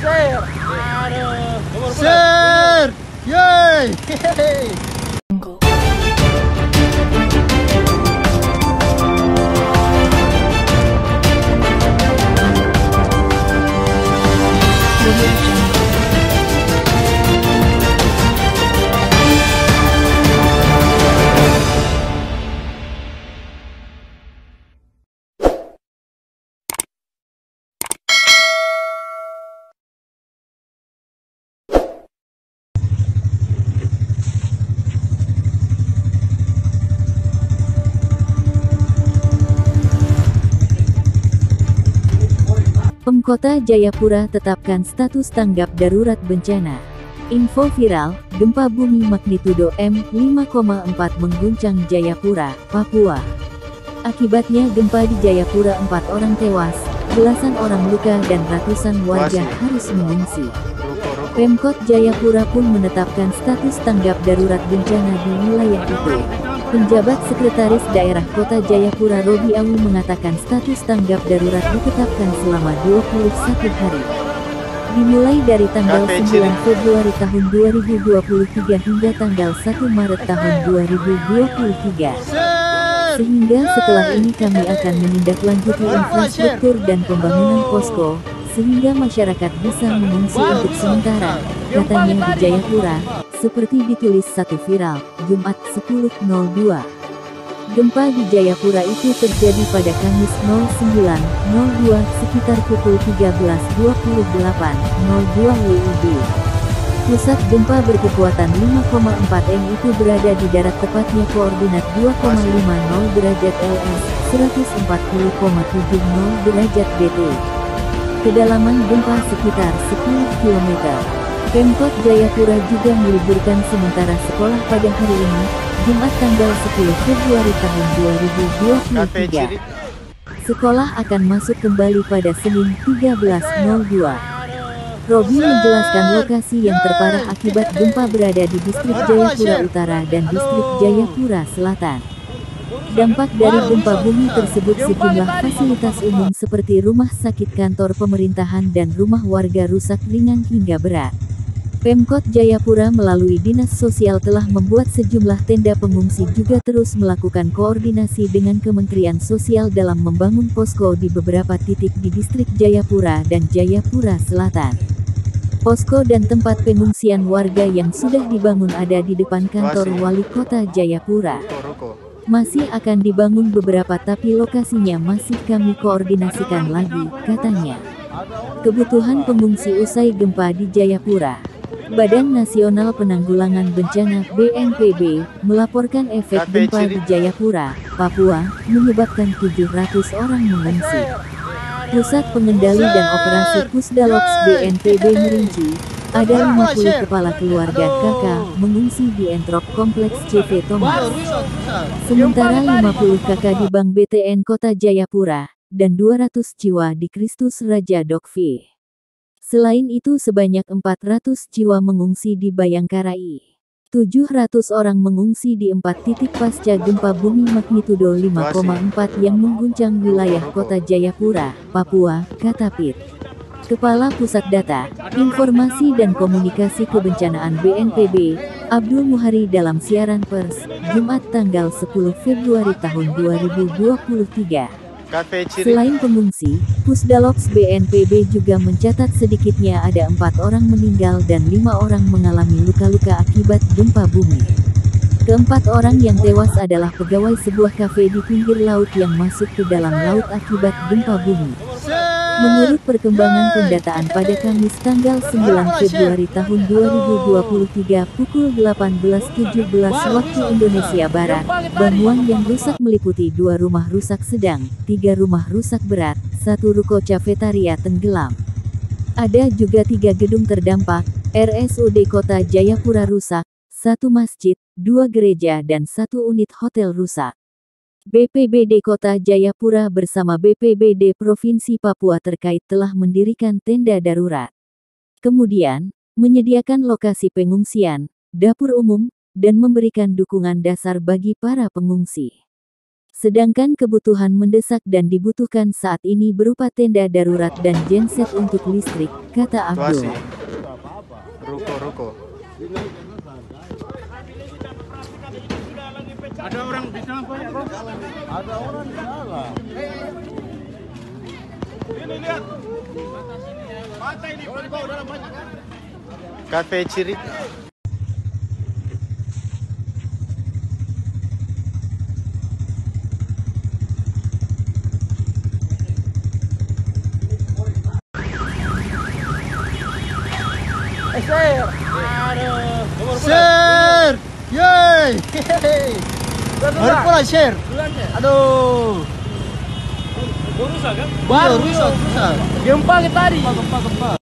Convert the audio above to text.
Share. Aduh. Share. Yeay. Pemkota Jayapura tetapkan status tanggap darurat bencana. Info viral, gempa bumi magnitudo M5,4 mengguncang Jayapura, Papua. Akibatnya gempa di Jayapura 4 orang tewas, belasan orang luka dan ratusan warga harus mengungsi. Pemkot Jayapura pun menetapkan status tanggap darurat bencana di wilayah itu. Penjabat Sekretaris Daerah Kota Jayapura Robi Awi mengatakan status tanggap darurat ditetapkan selama 21 hari. Dimulai dari tanggal 9 Februari tahun 2023 hingga tanggal 1 Maret tahun 2023. Sehingga setelah ini kami akan menindaklanjuti infrastruktur dan pembangunan posko, sehingga masyarakat bisa mengungsi untuk sementara, katanya di Jayapura, seperti ditulis satu viral, Jumat 10.02. Gempa di Jayapura itu terjadi pada Kamis 09.02 sekitar pukul 13.28.02 WIB. Pusat gempa berkekuatan 5,4 M itu berada di darat tepatnya koordinat 2,50 derajat LS, 140,70 derajat BT. Kedalaman gempa sekitar 10 km. Pemkot Jayapura juga meliburkan sementara sekolah pada hari ini, Jumat tanggal 10 Februari tahun 2023. Sekolah akan masuk kembali pada Senin 13.02. Robi menjelaskan lokasi yang terparah akibat gempa berada di distrik Jayapura Utara dan distrik Jayapura Selatan. Dampak dari gempa bumi tersebut sejumlah fasilitas umum seperti rumah sakit, kantor pemerintahan dan rumah warga rusak ringan hingga berat. Pemkot Jayapura melalui Dinas Sosial telah membuat sejumlah tenda pengungsi juga terus melakukan koordinasi dengan Kementerian Sosial dalam membangun posko di beberapa titik di distrik Jayapura dan Jayapura Selatan. Posko dan tempat pengungsian warga yang sudah dibangun ada di depan kantor Wali Kota Jayapura. Masih akan dibangun beberapa tapi lokasinya masih kami koordinasikan lagi, katanya. Kebutuhan pengungsi usai gempa di Jayapura. Badan Nasional Penanggulangan Bencana (BNPB) melaporkan efek gempa di Jayapura, Papua, menyebabkan 700 orang mengungsi. Pusat Pengendali dan Operasi Pusdalops BNPB merinci, ada 50 kepala keluarga KK mengungsi di Entrop Kompleks CV Thomas. Sementara 50 KK di Bank BTN Kota Jayapura, dan 200 jiwa di Kristus Raja Dokvi. Selain itu sebanyak 400 jiwa mengungsi di Bayangkara'i. 700 orang mengungsi di 4 titik pasca gempa bumi magnitudo 5,4 yang mengguncang wilayah Kota Jayapura, Papua, kata Pit. Kepala Pusat Data, Informasi dan Komunikasi Kebencanaan BNPB, Abdul Muhari dalam siaran pers, Jumat tanggal 10 Februari tahun 2023. Selain pengungsi, Pusdalops BNPB juga mencatat sedikitnya ada 4 orang meninggal dan 5 orang mengalami luka-luka akibat gempa bumi. Keempat orang yang tewas adalah pegawai sebuah kafe di pinggir laut yang masuk ke dalam laut akibat gempa bumi. Menurut perkembangan pendataan pada Kamis tanggal 9 Februari tahun 2023 pukul 18.17 waktu Indonesia Barat, bangunan yang rusak meliputi 2 rumah rusak sedang, 3 rumah rusak berat, 1 ruko cafetaria tenggelam. Ada juga 3 gedung terdampak, RSUD Kota Jayapura rusak, 1 masjid, 2 gereja dan 1 unit hotel rusak. BPBD Kota Jayapura bersama BPBD Provinsi Papua terkait telah mendirikan tenda darurat. Kemudian, menyediakan lokasi pengungsian, dapur umum, dan memberikan dukungan dasar bagi para pengungsi. Sedangkan kebutuhan mendesak dan dibutuhkan saat ini berupa tenda darurat dan genset untuk listrik, kata Abdul. Ruko. Ada orang di sana banyak, Bro. Ada orang di dalam. Ini lihat. Pantai ini bau dalam banyak kan? Cafe Ciri. Aduh, nomor Share. Yeay. Baru pula share. bulannya. Aduh. Rusak kan? Baru rusak. Gempa kita tadi. Gempa.